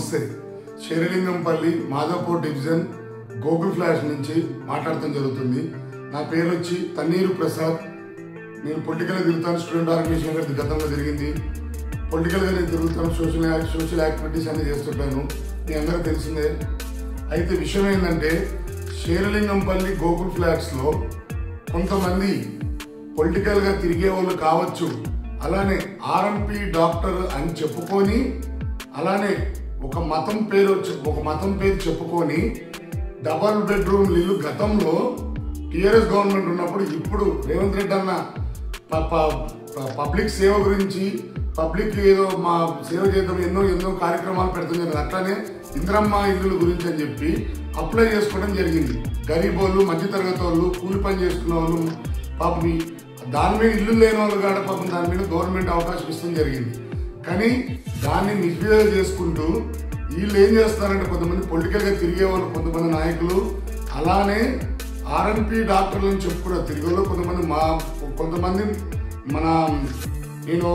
నమస్తే. Serilingampally Madhavpur division Gokul flash నుంచి మాట్లాడటం జరుగుతుంది. నా పేరు వచ్చి తన్నీరు ప్రసాద్. నేను పొలిటికల్గా తిరుగుతాను. స్టూడెంట్ ఆర్గనైజేషన్ గారి గతంలో జరిగింది. పొలిటికల్గా నేను తిరుగుతాను. సోషల్ యాక్టివిటీస్ అన్ని చేస్తుంటాను. మీ అందరూ తెలిసిందే. అయితే విషయం ఏంటంటే శేరిలింగంపల్లి గోకుల్ ఫ్లాట్స్లో కొంతమంది పొలిటికల్గా తిరిగే వాళ్ళు కావచ్చు, అలానే ఆర్ఎంపీ డాక్టర్ అని చెప్పుకొని, అలానే ఒక మతం పేరు చెప్పుకొని డబల్ బెడ్రూమ్ ఇల్లు గతంలో టీఆర్ఎస్ గవర్నమెంట్ ఉన్నప్పుడు, ఇప్పుడు రేవంత్ రెడ్డి అన్న పబ్లిక్ సేవ గురించి, పబ్లిక్ ఏదో మా సేవ చేద్దాం ఎన్నో కార్యక్రమాలు పెడుతుంది. అట్లానే ఇంద్రమ్మ ఇల్లుల గురించి అని చెప్పి అప్లై చేసుకోవడం జరిగింది. గరీబ్ వాళ్ళు, మధ్యతరగతి వాళ్ళు, కూలి పని చేసుకున్న వాళ్ళు పాపం దాని మీద ఇల్లు లేని వాళ్ళు కాడ పాపం దాని మీద గవర్నమెంట్ అవకాశం ఇష్టం జరిగింది. కానీ దాన్ని మిస్బిహేవ్ చేసుకుంటూ వీళ్ళు ఏం చేస్తారంటే కొంతమంది పొలిటికల్గా తిరిగే వాళ్ళు, కొంతమంది నాయకులు, అలానే ఆర్ఎంపీ డాక్టర్లను చెప్పుకున్నారు తిరిగేలో కొంతమంది నేను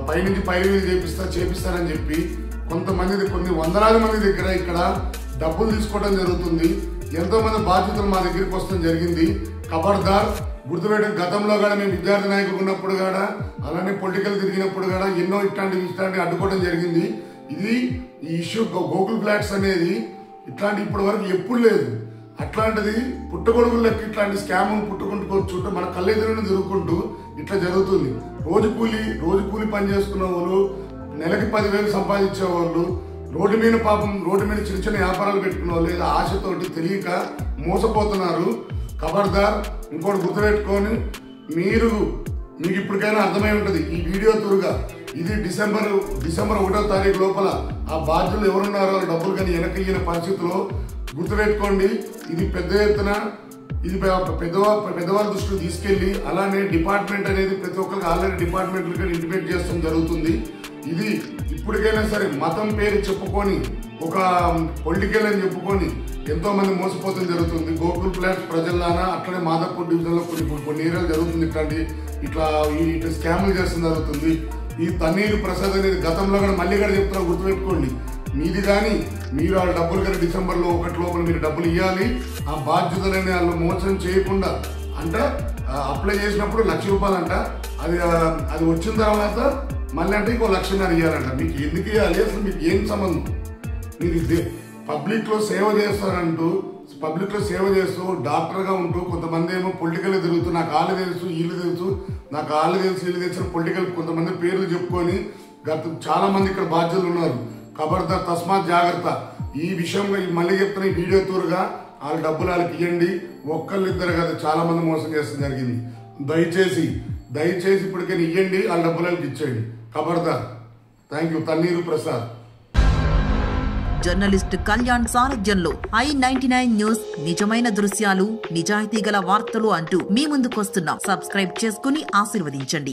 పైనుంచి పైరు చేపిస్తానని చెప్పి కొన్ని వందలాది మంది దగ్గర ఇక్కడ డబ్బులు తీసుకోవడం జరుగుతుంది. ఎంతో మంది బాధ్యతలు మా దగ్గరికి వస్తడం జరిగింది. ఖబర్దార్ గుర్తుపెట్టిన గతంలో కూడా మేము విద్యార్థి నాయకులు ఉన్నప్పుడు కూడా, అలానే పొలిటికల్ తిరిగినప్పుడు కూడా ఎన్నో ఇట్లాంటి అడ్డుకోవడం జరిగింది. ఈ ఇష్యూ గోకుల్ ఫ్లాట్స్ అనేది ఇట్లాంటి ఇప్పటి వరకు ఎప్పుడు లేదు. అట్లాంటిది పుట్టగొడుగులకి ఇట్లాంటి స్కామ్ పుట్టుకుంటూ మన కళ్ళెదురుని తిరుగుకుంటూ ఇట్లా జరుగుతుంది. రోజు కూలి పని చేసుకున్న వాళ్ళు, నెలకి 10,000 సంపాదించే వాళ్ళు, రోడ్డు మీద చిన్న వ్యాపారాలు పెట్టుకున్న వాళ్ళు లేదా ఆశతోటి తెలియక మోసపోతున్నారు. ఖబర్దార్. ఇంకోటి గుర్తుపెట్టుకొని, మీకు ఇప్పటికైనా అర్థమై ఉంటుంది ఈ వీడియో త్వరగా. ఇది డిసెంబర్ 1వ తారీఖు లోపల ఆ బాధ్యులు ఎవరున్నారో డబ్బులు కానీ వెనకయ్యిన పరిస్థితిలో గుర్తుపెట్టుకోండి. ఇది పెద్ద ఎత్తున ఇది పెద్దవాళ్ళ దృష్టికి తీసుకెళ్లి, అలానే డిపార్ట్మెంట్ అనేది ప్రతి ఒక్కరికి ఆల్రెడీ డిపార్ట్మెంట్లకి ఇంటిమేట్ చేస్తాం జరుగుతుంది. ఇది ఇప్పటికైనా సరే మతం పేరు చెప్పుకొని, ఒక పొలిటికల్ అని చెప్పుకొని ఎంతో మంది మోసపోతం జరుగుతుంది. గోకుల్ ఫ్లాట్స్ ప్రజల్లానా అట్లనే మాధవపూర్ డివిజన్ లో కొన్ని ఏరియాలు జరుగుతుంది. ఇట్లా స్కామ్లు చేస్తుంది జరుగుతుంది. ఈ తన్నీరు ప్రసాద్ అనేది గతంలో కూడా మళ్ళీ కూడా చెప్తున్నా, గుర్తుపెట్టుకోండి. మీది కానీ మీరు వాళ్ళ డబ్బులు కానీ డిసెంబర్లో 1 లోపల మీరు డబ్బులు ఇవ్వాలి. ఆ బాధ్యతలని వాళ్ళు మోసం చేయకుండా, అంటే అప్లై చేసినప్పుడు ₹1,00,000 అంట. అది వచ్చిన తర్వాత మళ్ళీ అంటే ఇంకో ₹1,00,000 ఇవ్వాలంట. మీకు ఎందుకు ఇవ్వాలి? అసలు మీకు ఏం సంబంధం? మీరు పబ్లిక్లో సేవ చేస్తూ డాక్టర్గా ఉంటూ, కొంతమంది ఏమో పొలిటికల్ తిరుగుతూ నాకు వాళ్ళు తెలుసు వీళ్ళు తెలుసు పొలిటికల్ కొంతమంది పేర్లు చెప్పుకొని చాలా మంది ఇక్కడ బాధ్యులు ఉన్నారు. ఖబర్దార్, తస్మాత్ జాగ్రత్త. ఈ విషయంలో మళ్ళీ చెప్తున్న ఈ వీడియో తూరుగా వాళ్ళ డబ్బులు వాళ్ళకి ఇవ్వండి. ఒక్కళ్ళిద్దరు కాదు, చాలా మంది మోసం చేస్తూ జరిగింది. దయచేసి ఇప్పటికైనా ఇవ్వండి, వాళ్ళ డబ్బులు వాళ్ళకి ఇచ్చేయండి. ఖబర్దార్. Thank you. Tanneeru Prasad. Journalist Kalyan సారథ్యంలో i99 న్యూస్, నిజమైన దృశ్యాలు, నిజాయితీ గల వార్తలు అంటూ మీ ముందుకొస్తున్నాం. సబ్స్క్రైబ్ చేసుకుని ఆశీర్వదించండి.